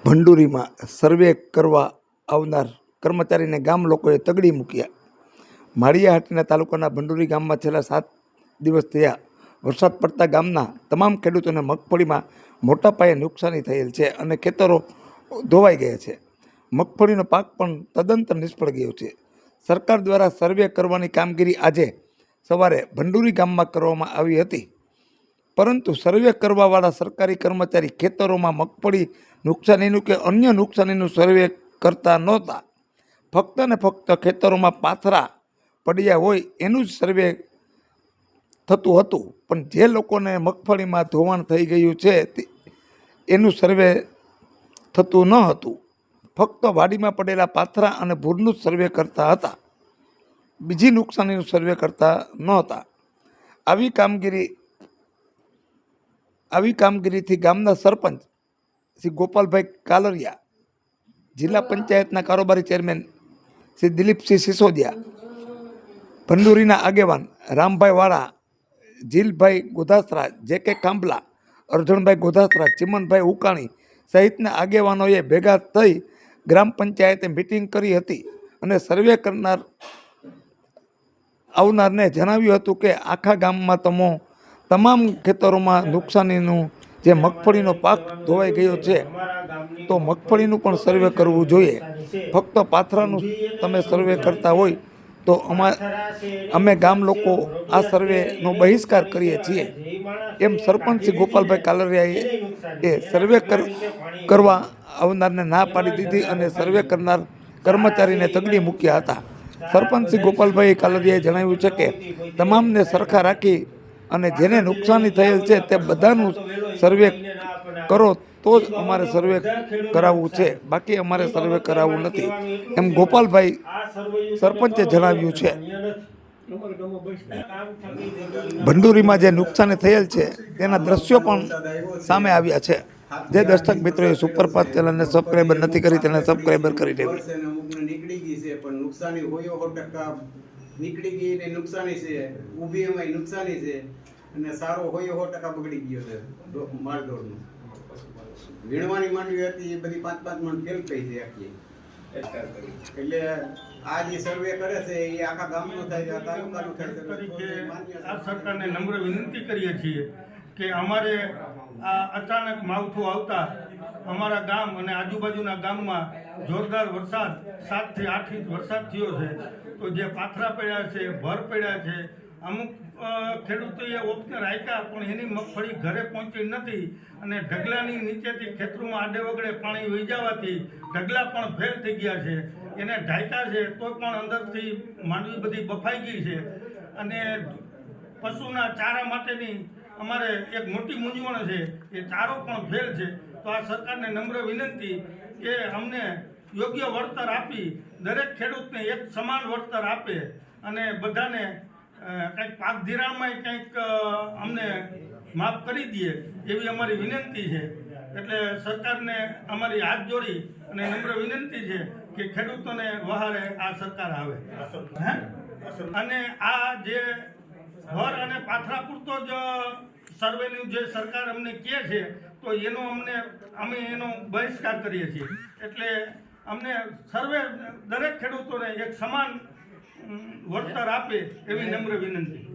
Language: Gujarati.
ભંડુરીમાં સર્વે કરવા આવનાર કર્મચારીને ગામ લોકોએ તગડી મૂક્યા। માળિયાહાટીના તાલુકાના ભંડુરી ગામમાં છેલ્લા 7 દિવસ થયા વરસાદ પડતા ગામના તમામ ખેડૂતોને મગફળીમાં મોટા પાયે નુકસાની થયેલ છે અને ખેતરો ધોવાઈ ગયા છે। મગફળીનો પાક પણ તદ્દન નિષ્ફળ ગયો છે। સરકાર દ્વારા સર્વે કરવાની કામગીરી આજે સવારે ભંડુરી ગામમાં કરવામાં આવી હતી, પરંતુ સર્વે કરવાવાળા સરકારી કર્મચારી ખેતરોમાં મગફળી નુકસાનીનું કે અન્ય નુકસાનીનું સર્વે કરતા નહોતા। ફક્ત ને ફક્ત ખેતરોમાં પાથરા પડ્યા હોય એનું જ સર્વે થતું હતું, પણ જે લોકોને મગફળીમાં ધોવાણ થઈ ગયું છે એનું સર્વે થતું ન હતું। ફક્ત વાડીમાં પડેલા પાથરા અને ભૂરનું જ સર્વે કરતા હતા, બીજી નુકસાનીનું સર્વે કરતા નહોતા। આવી કામગીરીથી ગામના સરપંચ શ્રી ગોપાલભાઈ કાલરિયા, જિલ્લા પંચાયતના કારોબારી ચેરમેન શ્રી દિલીપસિંહ સિસોદિયા, ભંડુરીના આગેવાન રામભાઈ વાળા, જીલભાઈ ગોધાસરા, જે.કે. કાંબલા, અરજણભાઈ ગોધાસરા, ચિમનભાઈ ઉકાણી સહિતના આગેવાનોએ ભેગા થઈ ગ્રામ પંચાયતે મિટિંગ કરી હતી અને સર્વે કરનાર આવનારને જણાવ્યું હતું કે આખા ગામમાં તમામ ખેતરોમાં નુકસાનીનું જે મગફળીનો પાક ધોવાઈ ગયો છે તો મગફળીનું પણ સર્વે કરવું જોઈએ। ફક્ત પાથરાનું તમે સર્વે કરતા હોય તો અમે ગામ લોકો આ સર્વેનો બહિષ્કાર કરીએ છીએ, એમ સરપંચ શ્રી ગોપાલભાઈ કાલરિયાએ સર્વે કરવા આવનારને ના પાડી દીધી અને સર્વે કરનાર કર્મચારીને તગડી મૂક્યા હતા। સરપંચ શ્રી ગોપાલભાઈ કાલરિયાએ જણાવ્યું છે કે તમામને સરખા રાખી અને જેને નુકસાની થયેલ છે તે બધાનું સર્વે કરો તો જ અમારે સર્વે કરાવવું છે, બાકી અમારે સર્વે કરાવવું નથી, એમ ગોપાલભાઈ સરપંચે જણાવ્યું છે। ભંડુરીમાં જે નુકસાની થયેલ છે તેના દ્રશ્યો પણ સામે આવ્યા છે। જે દર્શક મિત્રોએ સુપરફાસ્ટ ચેનલને સબસ્ક્રાઈબર નથી કરી તેને સબસ્ક્રાઈબર કરી દેવી। નીકળી ગઈ છે પણ નુકસાની હોય 100% નીકળી ગઈ ને નુકસાની છે, ઊભી એમાં નુકસાની છે અને સારો હોય 100% બગડી ગયો છે માલઢોરનો। વીણવાની માંડવી હતી એ બધી 5-5 મણ ફેલ થઈ છે આખી, એટલે આ જે સર્વે કરે છે એ આખા ગામનો થાય, આ તાલુકાનો થાય। આ સરકારને નમ્ર વિનંતી કરીએ છીએ કે અમારે આ અચાનક માવઠું આવતા અમારા ગામ અને આજુબાજુના ગામમાં જોરદાર વરસાદ 7 થી 8 ઇંચ વરસાદ થયો છે, તો જે પાથરા પડ્યા છે, ભર પડ્યા છે, અમુક ખેડૂતોએ ઓપને રાખ્યા પણ એની મગફળી ઘરે પહોંચી નથી અને ઢગલાની નીચેથી ખેતરોમાં આડે વગડે પાણી વહી જવાથી ઢગલા પણ ફેલ થઈ ગયા છે, એને ઢાંક્યા છે તો પણ અંદરથી માંડવી બધી બફાઈ ગઈ છે અને પશુના ચારા માટેની અમારે એક મોટી મૂંઝવણ છે, એ ચારો પણ ફેલ છે। તો આ સરકારને નમ્ર વિનંતી કે અમને યોગ્ય વળતર આપી દરેક ખેડૂતને એક સમાન વળતર આપે અને બધાને કંઈક પાક ધિરાણમાં કંઈક અમને માફ કરી દે એવી અમારી વિનંતી છે। એટલે સરકારને અમારી હાથ જોડી અને નમ્ર વિનંતી છે કે ખેડૂતોને વહારે આ સરકાર આવે અને આ જે ભર અને પાથરા પૂરતો જ સર્વેનું જે સરકાર અમને કહે છે તો અમે એનો બહિષ્કાર કરીએ છીએ। એટલે અમને સર્વે દરેક ખેડૂતોને એક સમાન વળતર આપે એવી નમ્ર વિનંતી।